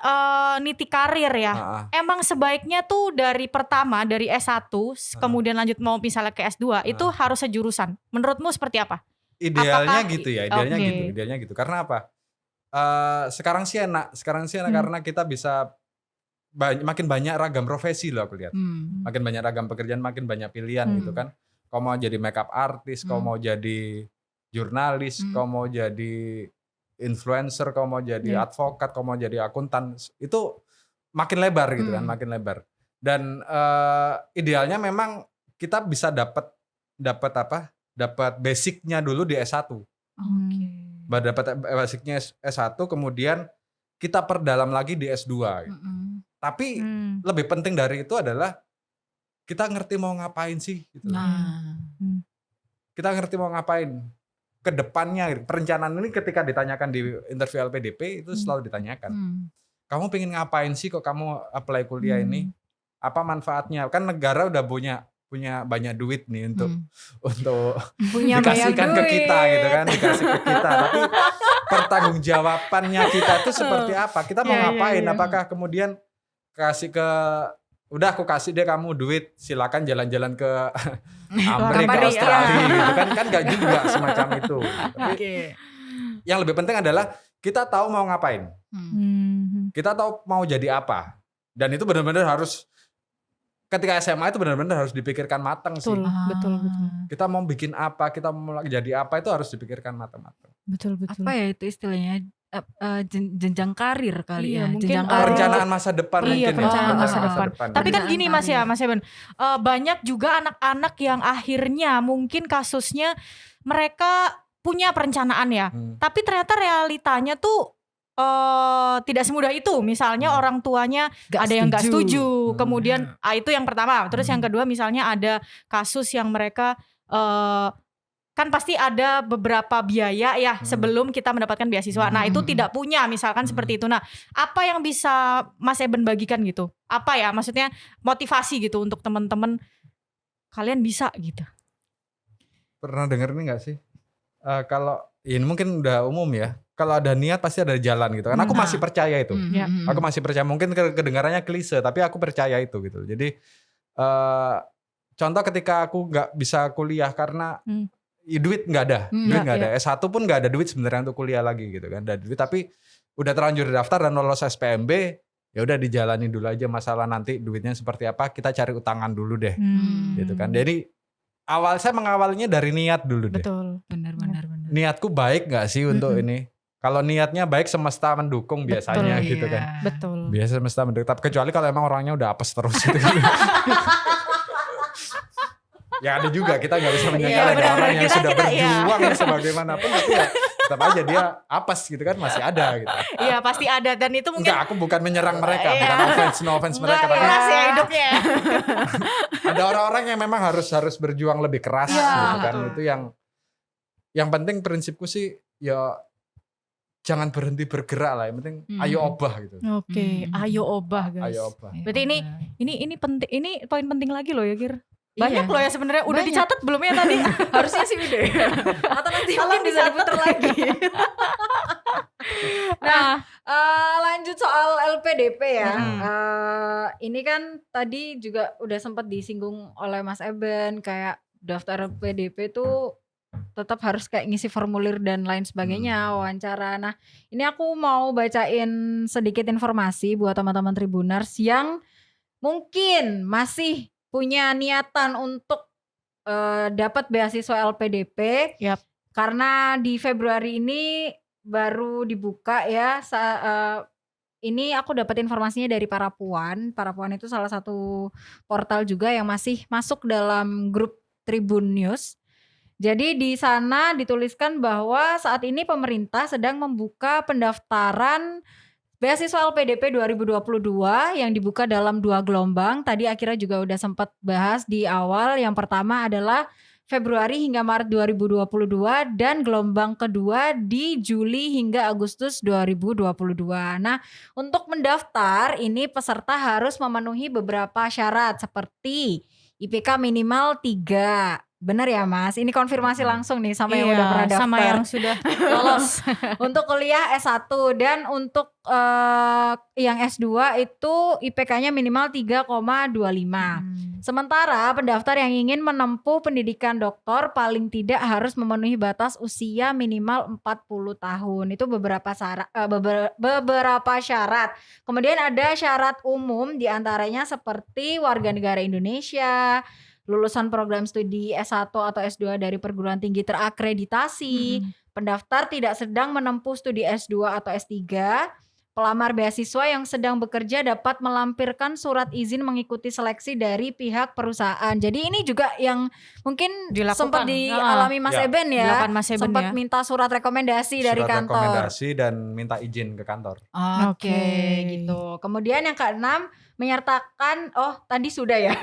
S2: niti karir ya, emang sebaiknya tuh dari S1 kemudian lanjut mau misalnya ke S2 itu harus sejurusan. Menurutmu seperti apa?
S1: Idealnya gitu ya, idealnya gitu. Karena apa? Sekarang sih enak karena kita bisa makin banyak ragam profesi loh aku lihat. Makin banyak ragam pekerjaan, makin banyak pilihan gitu kan. Kau mau jadi makeup artist, kau mau jadi jurnalis, kau mau jadi influencer, kau mau jadi advokat, kau mau jadi akuntan, itu makin lebar gitu kan, makin lebar. Dan idealnya memang kita bisa dapat basicnya dulu di S1. Dapat basicnya S1, kemudian kita perdalam lagi di S2. Gitu. Tapi lebih penting dari itu adalah kita ngerti mau ngapain sih. Gitu. Kita ngerti mau ngapain. Kedepannya perencanaan ini ketika ditanyakan di interview LPDP itu selalu ditanyakan. Kamu pengen ngapain sih kok kamu apply kuliah ini? Apa manfaatnya? Kan negara udah punya banyak duit nih untuk dikasihkan ke kita gitu kan, dikasih ke kita. Tapi pertanggungjawabannya kita itu seperti apa? Kita mau ngapain? Apakah kemudian udah aku kasih deh kamu duit, silakan jalan-jalan ke Amerika, Australia gitu kan gak juga semacam itu. Tapi yang lebih penting adalah kita tahu mau ngapain. Kita tahu mau jadi apa. Dan itu benar-benar harus ketika SMA itu benar-benar harus dipikirkan matang sih.
S2: Betul.
S1: Kita mau bikin apa, kita mau jadi apa itu harus dipikirkan matang-matang.
S2: Betul.
S3: Apa ya itu istilahnya? Jenjang karir kali ya,
S2: mungkin
S1: perencanaan masa depan mungkin
S2: perencanaan masa depan. Tapi kan gini Mas Eben, banyak juga anak-anak yang akhirnya mungkin kasusnya mereka punya perencanaan ya, tapi ternyata realitanya tuh tidak semudah itu. Misalnya orang tuanya ada yang nggak setuju, kemudian itu yang pertama. Terus yang kedua misalnya ada kasus yang mereka kan pasti ada beberapa biaya ya sebelum kita mendapatkan beasiswa. Nah itu tidak punya misalkan seperti itu. Nah apa yang bisa Mas Eben bagikan gitu? Apa ya maksudnya motivasi gitu untuk teman-teman kalian bisa gitu?
S1: Pernah denger ini gak sih? Kalau ini mungkin udah umum ya. Kalau ada niat pasti ada jalan gitu kan. Aku masih percaya itu. Aku masih percaya. Mungkin kedengarannya klise tapi aku percaya itu gitu. Jadi contoh ketika aku gak bisa kuliah karena duit nggak ada, duit
S2: Iya,
S1: nggak ada. S1 pun nggak ada duit sebenarnya untuk kuliah lagi gitu kan. Ada duit tapi udah terlanjur daftar dan lolos SPMB, ya udah dijalani dulu aja masalah nanti duitnya seperti apa, kita cari utangan dulu deh. Gitu kan. Jadi saya mengawalnya dari niat dulu deh.
S2: Betul.
S3: Benar.
S1: Niatku baik nggak sih untuk ini? Kalau niatnya baik semesta mendukung biasanya
S2: Betul,
S1: gitu kan.
S2: Betul.
S1: Biasa semesta mendukung. Tapi kecuali kalau emang orangnya udah apes terus gitu. Ya ada juga, kita nggak bisa menyangkal ada orang yang sudah berjuang sebagaimanapun, tapi ya tetap aja dia apes gitu kan, masih ada gitu.
S2: Iya pasti ada dan itu mungkin
S1: Enggak, aku bukan menyerang mereka,
S2: Iya.
S1: bukan no offense mereka, tapi
S2: rahasia hidupnya.
S1: ada orang-orang yang memang harus berjuang lebih keras
S2: Iya,
S1: gitu kan.
S2: betul.
S1: Itu yang penting prinsipku sih ya jangan berhenti bergerak lah, yang penting ayo obah gitu.
S2: Oke, ayo obah guys.
S1: Ayo obah.
S2: Berarti ini penting, ini poin penting lagi loh ya Gir. Banyak
S3: Iya.
S2: loh ya sebenarnya. Udah
S3: Banyak.
S2: dicatat belum ya tadi?
S3: Harusnya sih udah. Atau nanti mungkin bisa diputar lagi.
S2: Nah,
S3: Lanjut soal LPDP ya. Ini kan tadi juga udah sempat disinggung oleh Mas Eben, kayak daftar LPDP tuh tetap harus kayak ngisi formulir dan lain sebagainya, wawancara. Nah, ini aku mau bacain sedikit informasi buat teman-teman Tribuners yang mungkin masih punya niatan untuk dapat beasiswa LPDP.
S2: Yap.
S3: Karena di Februari ini baru dibuka ya. Ini aku dapat informasinya dari Parapuan. Parapuan itu salah satu portal juga yang masih masuk dalam grup Tribun News. Jadi di sana dituliskan bahwa saat ini pemerintah sedang membuka pendaftaran beasiswa LPDP 2022 yang dibuka dalam 2 gelombang. Tadi akhirnya juga udah sempat bahas di awal. Yang pertama adalah Februari hingga Maret 2022 dan gelombang kedua di Juli hingga Agustus 2022. Nah, untuk mendaftar ini peserta harus memenuhi beberapa syarat seperti IPK minimal 3. Bener ya Mas? Ini konfirmasi langsung nih sama yang udah pernah daftar.
S2: sama yang sudah lolos.
S3: Untuk kuliah S1 dan untuk yang S2 itu IPK-nya minimal 3,25. Sementara pendaftar yang ingin menempuh pendidikan doktor paling tidak harus memenuhi batas usia minimal 40 tahun. Itu beberapa syarat. Kemudian ada syarat umum diantaranya seperti warga negara Indonesia, lulusan program studi S1 atau S2 dari perguruan tinggi terakreditasi, pendaftar tidak sedang menempuh studi S2 atau S3, pelamar beasiswa yang sedang bekerja dapat melampirkan surat izin mengikuti seleksi dari pihak perusahaan. Jadi ini juga yang mungkin
S2: Dilakukan.
S3: sempat dialami Mas
S1: Ya.
S3: Eben ya,
S2: Dilakukan Mas Eben
S3: sempat
S2: ya.
S3: minta surat rekomendasi dari
S1: Surat
S3: kantor.
S1: rekomendasi dan minta izin ke kantor.
S3: Oke, gitu. Kemudian yang keenam menyertakan, tadi sudah ya,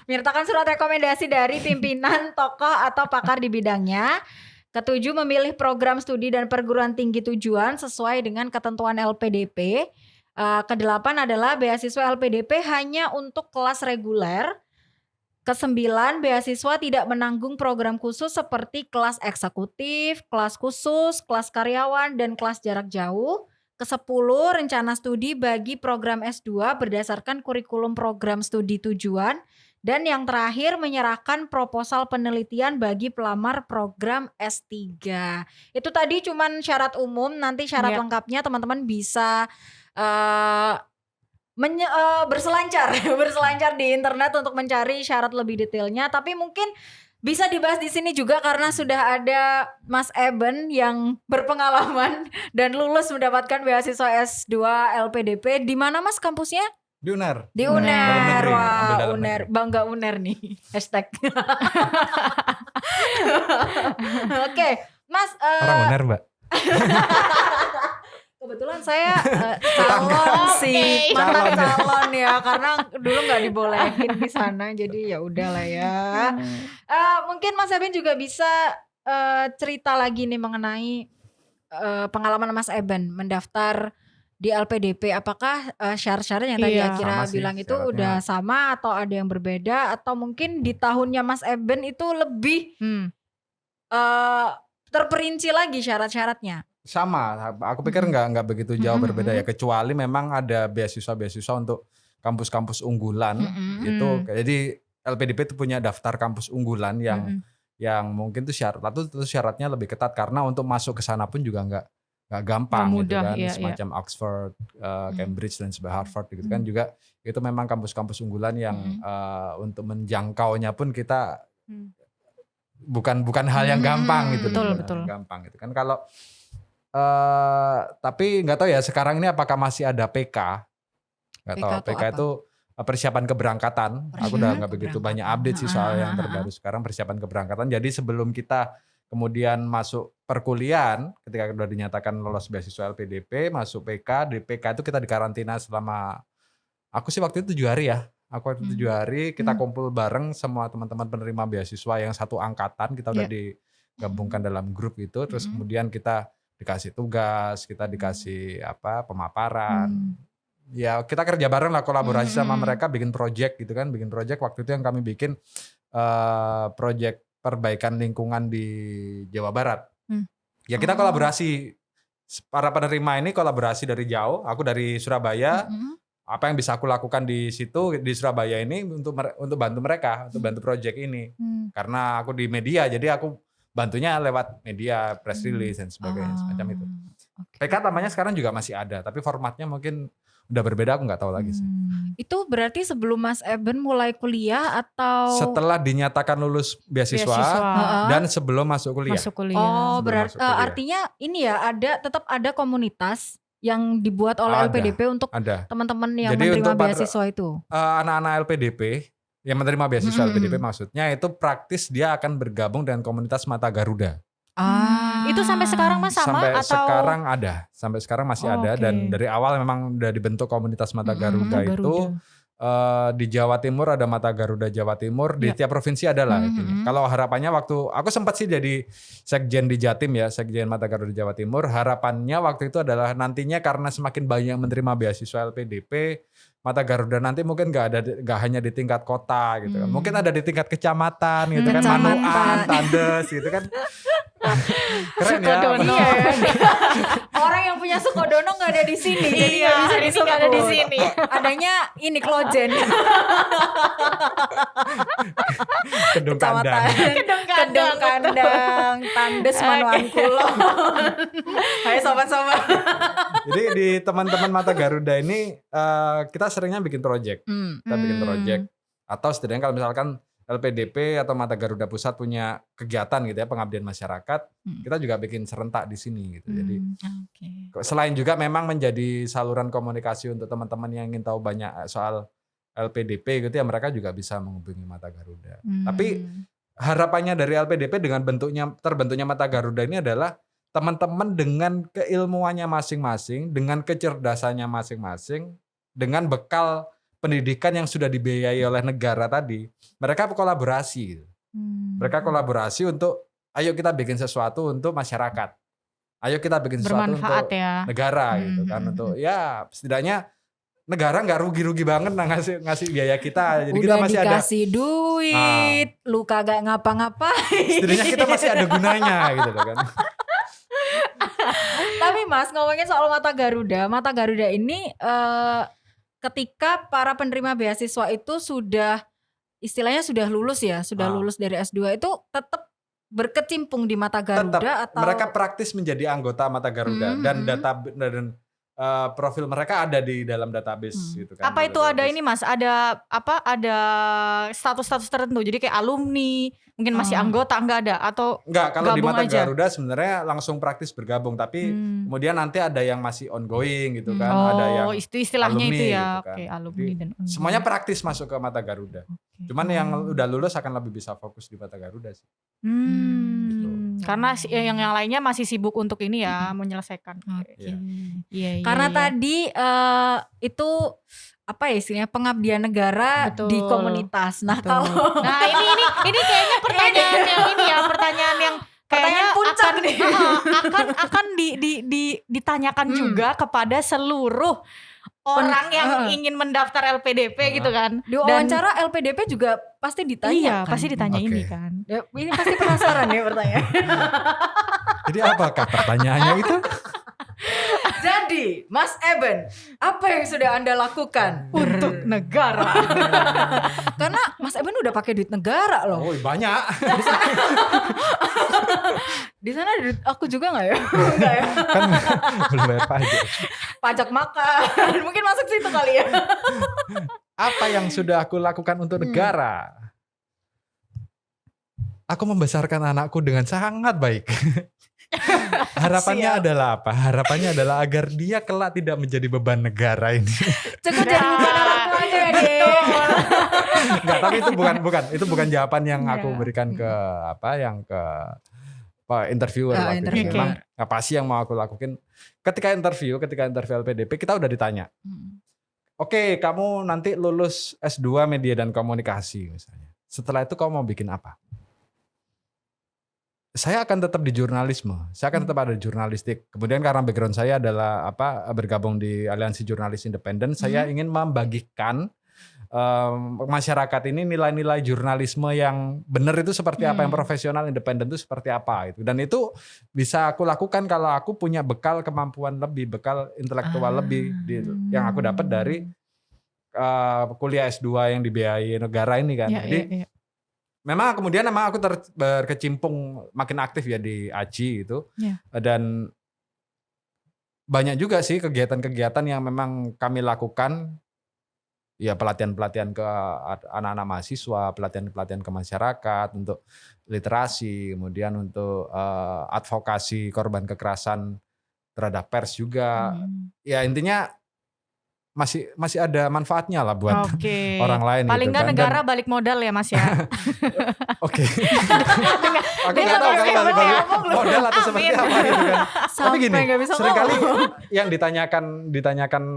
S3: menyertakan surat rekomendasi dari pimpinan tokoh atau pakar di bidangnya. Ketujuh, memilih program studi dan perguruan tinggi tujuan sesuai dengan ketentuan LPDP. Kedelapan adalah beasiswa LPDP hanya untuk kelas reguler. Kesembilan, beasiswa tidak menanggung program khusus seperti kelas eksekutif, kelas khusus, kelas karyawan, dan kelas jarak jauh. Kesepuluh, rencana studi bagi program S2 berdasarkan kurikulum program studi tujuan. Dan yang terakhir, menyerahkan proposal penelitian bagi pelamar program S3. Itu tadi cuman syarat umum, nanti syarat
S2: Iya.
S3: lengkapnya teman-teman bisa berselancar di internet untuk mencari syarat lebih detailnya. Tapi mungkin bisa dibahas di sini juga karena sudah ada Mas Eben yang berpengalaman dan lulus mendapatkan beasiswa S2 LPDP. Di mana Mas kampusnya?
S1: Di UNER.
S3: Di
S1: Dalam
S3: UNER.
S1: negeri, ambil
S3: Wah,
S1: dalam
S3: UNER.
S1: negeri.
S3: Bangga UNER nih. Hashtag. Oke, Mas.
S1: Orang UNER, Mbak.
S3: Kebetulan saya calon sih, mantan calon ya, karena dulu nggak dibolehin di sana, jadi ya udahlah ya. Mungkin Mas Eben juga bisa cerita lagi nih mengenai pengalaman Mas Eben mendaftar di LPDP. Apakah syarat-syarat yang tadi
S2: Iya.
S3: Akira
S1: Sama sih
S3: bilang itu
S1: syaratnya.
S3: udah sama atau ada yang berbeda, atau mungkin di tahunnya Mas Eben itu lebih terperinci lagi syarat-syaratnya?
S1: Sama, aku pikir nggak begitu jauh berbeda ya, kecuali memang ada beasiswa untuk kampus-kampus unggulan itu. Jadi LPDP itu punya daftar kampus unggulan yang yang mungkin tuh syaratnya lebih ketat karena untuk masuk ke sana pun juga nggak gampang
S2: Nggak
S1: gitu
S2: mudah,
S1: kan,
S2: iya,
S1: semacam Oxford, Cambridge dan sebagainya, Harvard gitu kan juga itu memang kampus-kampus unggulan yang untuk menjangkaunya pun kita bukan hal yang gampang gitu,
S2: betul.
S1: gampang gitu kan. Kalau tapi nggak tahu ya sekarang ini apakah masih ada PK? Nggak tahu.
S3: PK
S1: PK itu persiapan keberangkatan. Aku udah nggak begitu banyak update sih soal yang terbaru sekarang, persiapan keberangkatan. Jadi sebelum kita kemudian masuk perkuliahan, ketika sudah dinyatakan lolos beasiswa LPDP, masuk PK, di PK itu kita dikarantina selama, aku sih waktu itu 7 hari ya. Aku waktu 7 hari kita kumpul bareng semua teman-teman penerima beasiswa yang satu angkatan, kita udah digabungkan dalam grup itu, terus kemudian kita dikasih tugas, kita dikasih pemaparan. Ya kita kerja bareng lah, kolaborasi sama mereka, bikin project gitu kan, bikin project. Waktu itu yang kami bikin project perbaikan lingkungan di Jawa Barat. Ya kita kolaborasi, para penerima ini kolaborasi dari jauh. Aku dari Surabaya, apa yang bisa aku lakukan di situ di Surabaya ini untuk bantu mereka, untuk bantu project ini. Karena aku di media, jadi aku bantunya lewat media, press release dan sebagainya, semacam itu. PK namanya sekarang juga masih ada, tapi formatnya mungkin udah berbeda, aku nggak tahu lagi sih.
S3: Itu berarti sebelum Mas Eben mulai kuliah atau
S1: setelah dinyatakan lulus beasiswa. Dan sebelum masuk kuliah.
S3: Oh, berarti artinya ini ya tetap ada komunitas yang dibuat oleh LPDP untuk teman-teman yang
S1: jadi
S3: menerima beasiswa itu.
S1: Anak-anak LPDP yang menerima beasiswa LPDP maksudnya itu praktis dia akan bergabung dengan komunitas Mata Garuda.
S2: Itu sampai sekarang Mas sama
S1: sampai
S2: atau?
S1: Sampai sekarang masih ada. Dan dari awal memang udah dibentuk komunitas Mata Garuda itu. Di Jawa Timur ada Mata Garuda Jawa Timur, di tiap provinsi ada lah. Kalau harapannya waktu aku sempat sih jadi sekjen di Jatim ya, sekjen Mata Garuda Jawa Timur, harapannya waktu itu adalah nantinya karena semakin banyak menerima beasiswa LPDP, Mata Garuda nanti mungkin nggak hanya di tingkat kota gitu kan, mungkin ada di tingkat kecamatan gitu kan, Manuan, Tandes gitu kan. Keren
S2: Sukodono.
S1: ya.
S3: Orang yang punya Sukodono nggak ada di sini, jadi nggak bisa disebut.
S2: Nggak ada di sini.
S3: Adanya ini Klojen.
S1: Kedung Kandang.
S3: Kedung Kandang, Tandes, Manuan Kulon. Hai sobat-sobat.
S1: Jadi di teman-teman Mata Garuda ini kita seringnya bikin project. Kita bikin project. Atau setidaknya kalau misalkan LPDP atau Mata Garuda Pusat punya kegiatan gitu ya, pengabdian masyarakat, kita juga bikin serentak di sini gitu. Jadi selain juga memang menjadi saluran komunikasi untuk teman-teman yang ingin tahu banyak soal LPDP gitu ya, mereka juga bisa menghubungi Mata Garuda. Tapi harapannya dari LPDP dengan terbentuknya Mata Garuda ini adalah teman-teman dengan keilmuannya masing-masing, dengan kecerdasannya masing-masing, dengan bekal pendidikan yang sudah dibiayai oleh negara tadi, mereka kolaborasi. Mereka kolaborasi untuk, ayo kita bikin sesuatu untuk masyarakat. Ayo kita bikin sesuatu untuk negara gitu kan, untuk ya setidaknya negara nggak rugi-rugi banget ngasih biaya kita. Jadi
S3: udah
S1: kita masih
S3: dikasih duit, lu kagak ngapa-ngapain.
S1: Setidaknya kita masih ada gunanya gitu loh kan.
S3: Tapi Mas, ngomongin soal Mata Garuda ini ketika para penerima beasiswa itu istilahnya sudah lulus ya, lulus dari S2 itu tetap berkecimpung di Mata Garuda atau
S1: mereka praktis menjadi anggota Mata Garuda dan profil mereka ada di dalam database gitu kan.
S2: Apa itu ada ini Mas? Ada status-status tertentu. Jadi kayak alumni, mungkin masih anggota, enggak ada atau
S1: enggak, kalau di Mata
S2: aja?
S1: Garuda sebenarnya langsung praktis bergabung, tapi kemudian nanti ada yang masih ongoing gitu kan, ada yang
S2: istilahnya
S1: alumni,
S2: itu ya.
S1: gitu kan.
S2: Oke, alumni
S1: Jadi,
S2: dan ongoing.
S1: semuanya praktis masuk ke Mata Garuda. Cuman yang udah lulus akan lebih bisa fokus di Mata Garuda sih. Gitu.
S2: Karena yang lainnya masih sibuk untuk ini ya, menyelesaikan. Iya.
S3: Karena tadi itu apa ya istilahnya pengabdian negara di komunitas. Nah, kalau
S2: ini kayaknya pertanyaan yang ini ya, pertanyaan yang kayaknya akan ditanyakan juga kepada seluruh orang yang ingin mendaftar LPDP gitu kan.
S3: Di wawancara LPDP juga pasti ditanya.
S2: Iya,
S3: kan?
S2: pasti ditanya ini kan.
S3: Ya, ini pasti penasaran ya pertanyaan.
S1: Jadi apakah pertanyaannya itu?
S3: Jadi, Mas Eben, apa yang sudah Anda lakukan
S2: Untuk negara.
S3: Karena Mas Eben udah pakai duit negara loh.
S1: Oh banyak.
S3: Di sana ada duit aku juga nggak ya? Enggak ya.
S1: Kan belum bayar pajak.
S3: Pajak makan, mungkin masuk situ kali ya.
S1: Apa yang sudah aku lakukan untuk negara? Aku membesarkan anakku dengan sangat baik. Harapannya adalah apa? Harapannya adalah agar dia kelak tidak menjadi beban negara ini.
S3: Cukup jadi beban orang tua aja ya, Dek.
S1: Enggak, tapi itu bukan jawaban yang aku berikan ke interviewer waktu itu.
S3: interviewer.
S1: Memang apa sih yang mau aku lakukan? Ketika interview LPDP kita udah ditanya. Oke, kamu nanti lulus S2 Media dan Komunikasi misalnya. Setelah itu kamu mau bikin apa? Saya akan tetap di jurnalisme. Saya akan tetap ada di jurnalistik. Kemudian karena background saya adalah bergabung di Aliansi Jurnalis Independen, saya ingin membagikan masyarakat ini nilai-nilai jurnalisme yang benar itu seperti apa, yang profesional, independen itu seperti apa itu. Dan itu bisa aku lakukan kalau aku punya bekal kemampuan lebih, bekal intelektual lebih yang aku dapat dari kuliah S2 yang dibiayai negara ini kan. Jadi memang kemudian aku berkecimpung makin aktif ya di AJI itu. Dan banyak juga sih kegiatan-kegiatan yang memang kami lakukan. Ya pelatihan-pelatihan ke anak-anak mahasiswa, pelatihan-pelatihan ke masyarakat untuk literasi, kemudian untuk advokasi korban kekerasan terhadap pers juga. Ya intinya masih ada manfaatnya lah buat orang lain.
S2: Paling
S1: gitu
S2: nggak
S1: kan.
S2: negara balik modal ya Mas ya.
S1: Oke. Aku nggak tahu kalau balik modal atau seperti apa gitu kan. Tapi gini, seringkali yang ditanyakan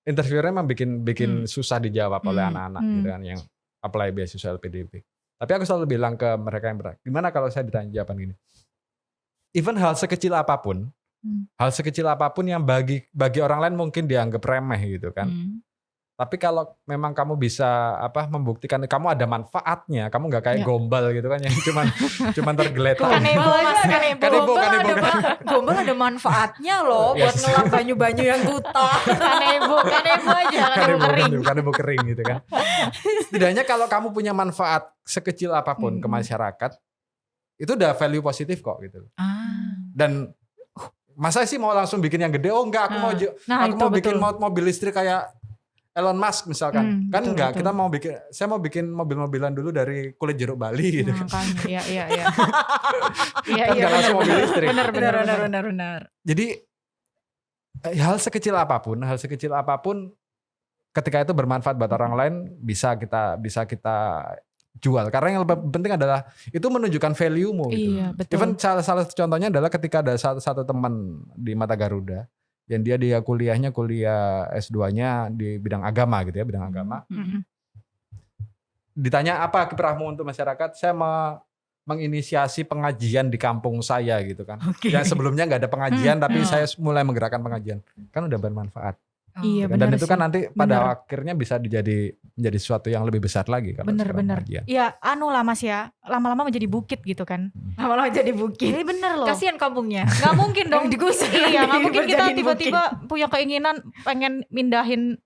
S1: interviewernya memang bikin susah dijawab oleh anak-anak gitu kan yang apply beasiswa LPDP. Tapi aku selalu bilang ke mereka yang berat, gimana kalau saya ditanya jawaban gini? Even hal sekecil apapun yang bagi orang lain mungkin dianggap remeh gitu kan. Tapi kalau memang kamu bisa membuktikan kamu ada manfaatnya, kamu nggak kayak gombal gitu kan yang cuman tergeletak.
S3: Kanebo ada manfaatnya loh buat ngelap banyu-banyu yang buta.
S2: Kanebo aja,
S1: kanebo kering gitu kan. Setidaknya kalau kamu punya manfaat sekecil apapun ke masyarakat, itu udah value positif kok gitu. Dan masa sih mau langsung bikin yang gede? Oh enggak, aku mau bikin mobil listrik kayak Elon Musk misalkan, kan enggak, saya mau bikin mobil-mobilan dulu dari kulit jeruk Bali gitu kan.
S2: Iya.
S1: Kan enggak langsung mobil listrik.
S3: Benar.
S1: Jadi hal sekecil apapun ketika itu bermanfaat buat orang lain bisa kita jual. Karena yang lebih penting adalah itu menunjukkan value-mu gitu.
S2: Iya, betul.
S1: Even salah satu contohnya adalah ketika ada satu teman di Mata Garuda yang dia kuliah S2-nya di bidang agama gitu ya, bidang agama. Ditanya apa kiprahmu untuk masyarakat? Saya menginisiasi pengajian di kampung saya gitu kan. Yang sebelumnya nggak ada pengajian tapi saya mulai menggerakkan pengajian. Kan udah bermanfaat.
S2: Iya,
S1: dan itu kan nanti pada akhirnya bisa menjadi sesuatu yang lebih besar lagi kalau
S2: bener. Ya lah Mas ya, lama-lama menjadi bukit gitu kan.
S3: Lama-lama jadi bukit.
S2: Ini bener loh.
S3: Kasihan kampungnya.
S2: Gak mungkin dong
S3: digusur.
S2: Iya, gak mungkin kita tiba-tiba punya keinginan pengen mindahin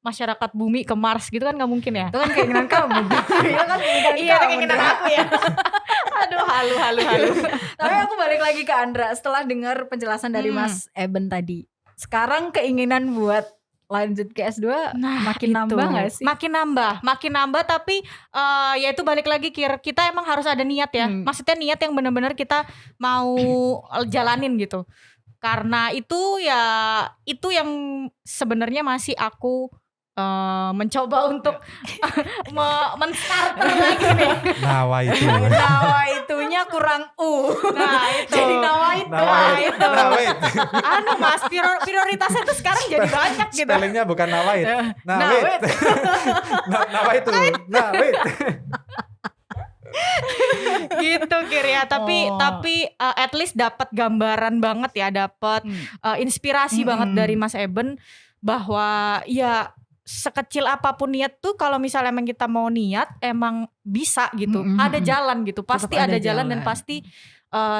S2: masyarakat bumi ke Mars gitu kan, gak mungkin ya.
S3: Itu kan keinginan kamu.
S2: Iya kan keinginan aku ya. Aduh, halu.
S3: Tapi aku balik lagi ke Andra setelah dengar penjelasan dari Mas Eben tadi. Sekarang keinginan buat lanjut ke S2 makin nambah gak sih?
S2: Makin nambah tapi ya itu balik lagi kita emang harus ada niat ya. Maksudnya niat yang benar-benar kita mau jalanin gitu. Karena itu yang sebenarnya masih aku mencoba untuk men-starter lagi nih.
S1: Nawa
S3: itunya kurang
S2: Nah itu.
S3: Jadi nawa itu.
S2: Mas, prioritasnya tuh sekarang jadi banyak gitu.
S1: Spellingnya bukan nawait. Nawait. Nawa itu. Nawait.
S2: Gitu Kir ya. Tapi at least dapat gambaran banget ya, dapat inspirasi banget dari Mas Eben bahwa ya sekecil apapun niat tuh kalau misalnya emang kita mau niat emang bisa gitu. Ada jalan gitu. Pasti
S3: Tetap
S2: ada
S3: ada
S2: jalan dan
S3: jalan.
S2: pasti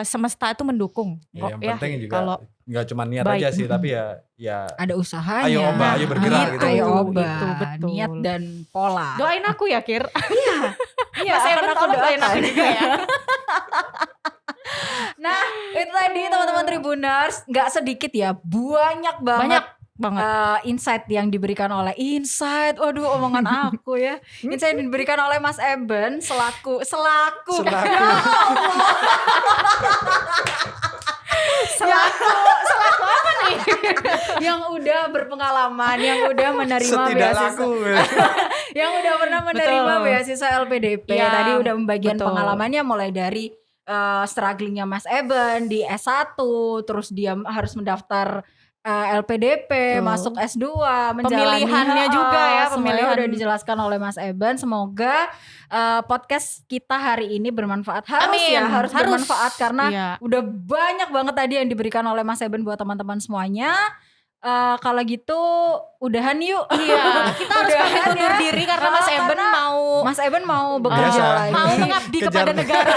S2: semesta itu mendukung.
S1: Ya, yang
S2: Ya,
S1: penting juga
S2: kalau
S1: nggak cuma niat
S2: baik.
S1: aja sih, tapi ya
S3: Ada usahanya.
S1: Ayo Oba, ayo bergerak
S2: gitu.
S3: Ayo Oba.
S2: Itu, betul.
S3: Niat dan pola.
S2: doain aku ya, Kir.
S3: Iya,
S2: Mas
S3: akan
S2: Eben
S3: aku
S2: tolong doain aku
S3: doakan.
S2: juga ya.
S3: Nah, itu tadi teman-teman Tribuners, nggak sedikit ya, banyak banget
S2: Banyak banget.
S3: insight yang diberikan oleh waduh omongan aku ya. Insight yang diberikan oleh Mas Eben selaku
S1: Selaku.
S3: selaku apa nih? Yang udah berpengalaman, yang udah menerima
S1: setidak
S3: beasiswa,
S1: laku.
S3: yang udah pernah menerima
S2: Betul.
S3: beasiswa LPDP.
S2: Ya,
S3: Tadi udah membagian
S2: betul.
S3: pengalamannya mulai dari strugglingnya Mas Eben di S1, terus dia harus mendaftar LPDP,
S2: Betul.
S3: masuk S2, menjalani
S2: Pemilihannya juga ya,
S3: semuanya
S2: pemilihan.
S3: udah dijelaskan oleh Mas Eben. Semoga podcast kita hari ini bermanfaat.
S2: Amin.
S3: Harus bermanfaat karena
S2: Iya.
S3: udah banyak banget tadi yang diberikan oleh Mas Eben buat teman-teman semuanya. Kalau gitu udahan yuk.
S2: Iya, kita harus
S3: Udahan
S2: pamit undur
S3: ya.
S2: diri karena Mas Eben
S3: Karena
S2: mau
S3: Mas Eben mau bekerja
S1: Biasa.
S3: lagi.
S2: mau mengabdi
S1: Kejar.
S2: kepada negara.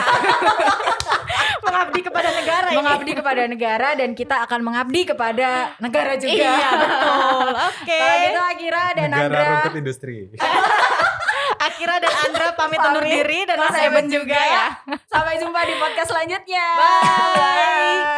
S2: Mengabdi kepada negara ini.
S3: Mengabdi kepada negara dan kita akan mengabdi kepada negara juga.
S2: Iya, betul. Oke.
S3: Kalau gitu Akira dan
S1: Negara
S3: Andra.
S1: rumput industri.
S2: Akira dan Andra pamit undur
S3: Pamit.
S2: diri dan
S3: Mas
S2: Mas Eben
S3: Eben
S2: juga
S3: juga.
S2: ya.
S3: Sampai jumpa di podcast selanjutnya.
S2: Bye.